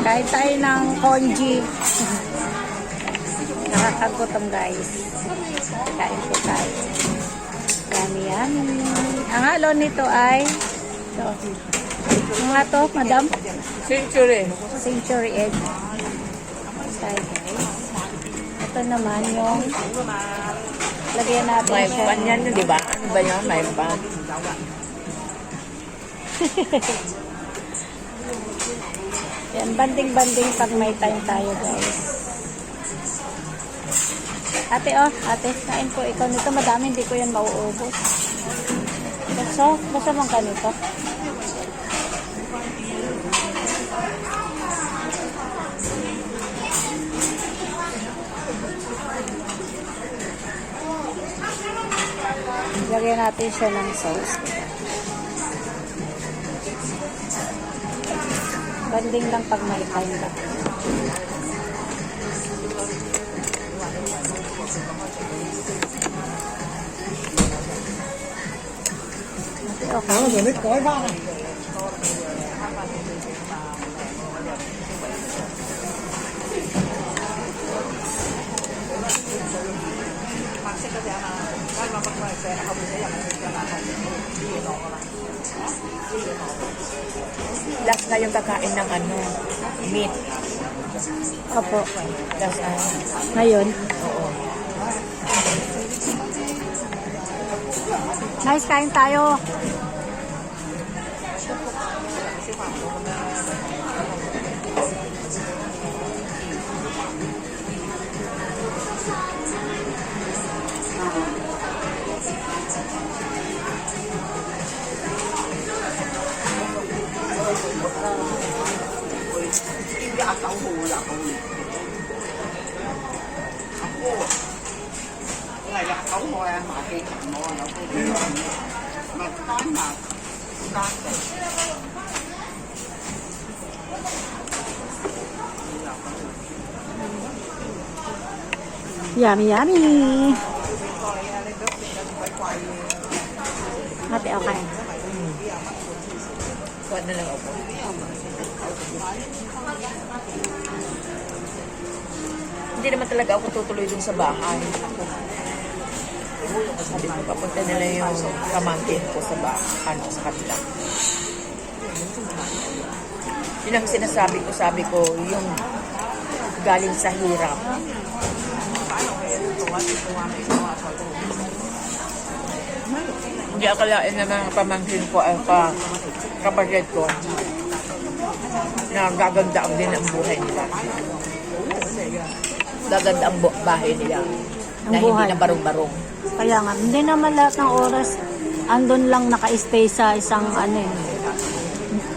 Kain tayo ng congee. Nakakagutom guys. Kain po tayo. Yummy, yummy. Ang halo nito ay ito. Ano nga to, madam? Century egg. Tayo guys. Ito naman yung lagyan natin May siya. pan yan, di ba? Ano ba yan? May pan. Yan, banding-banding pag may time tayo guys. Ate, oh, ate, kain po ikaw nito. Madami, hindi ko yan mauubos. So, basta mong ganito. Lagyan natin siya ng sauce. Banding lang pag may time ba. Okay. Last na yung kakain ng ano, meat. Opo. Last na. Ngayon. Oo. Nice, kain tayo. Yummy, yummy. Ate, okay. Kuha na lang ako. Hindi naman talaga ako tutuloy dun sa bahay. Sabi ko, papunta nila yung pamangkin ko sa bahay, sa kanila. Yun ang sinasabi ko, yung galing sa hirap. Hindi akalain na mga pamangkin ko ay kapatid ko na gaganda ang din ang buhay nila. Gaganda ang bahay nila. Ang Na buhay. hindi na barong-barong. Kaya nga, hindi naman lahat ng oras andun lang naka-stay sa isang ano eh.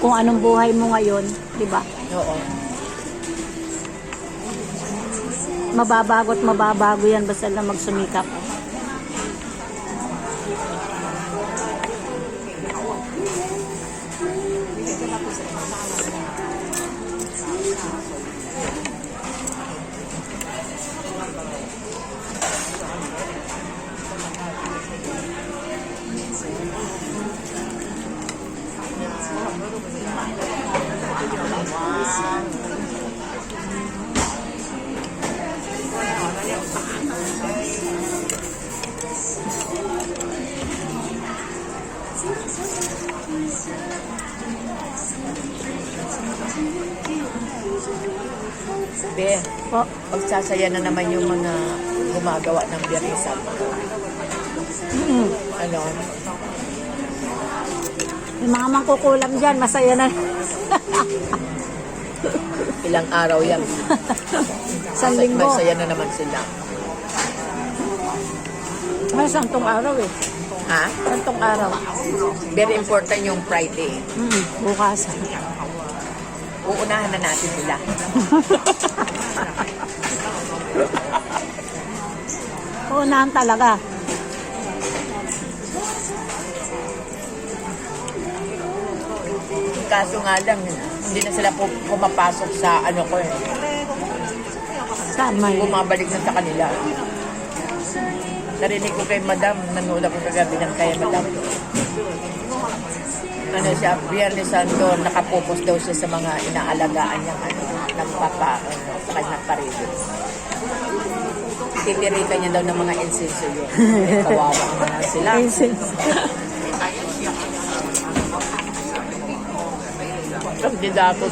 Kung anong buhay mo ngayon, di ba? Oo. Mababago yan basta lang magsumikap. Be, Po, pagsasaya na naman yung mga gumagawa ng biyerisan. Ano? yung mga mangkukulam dyan, masaya na. Ilang araw yan. Isang linggo. Masaya na naman sila. May santong araw eh. Ha? Santong araw. Very important yung Friday. Bukas. Uunahan na natin sila. Unahan talaga. Kaso nga lang, hindi na sila pumapasok sa ano ko eh. Saan may? Bumabalik na sa kanila. Narinig ko kay Madam, nanood ako kagabi ng kay Madam. ano siya, Biyernes Santo, nakapupos daw siya sa mga inaalagaan niyang sa kanyang parilis. Titirikan niya daw ng mga insenso yun. Kawawa naman sila. Hindi dapat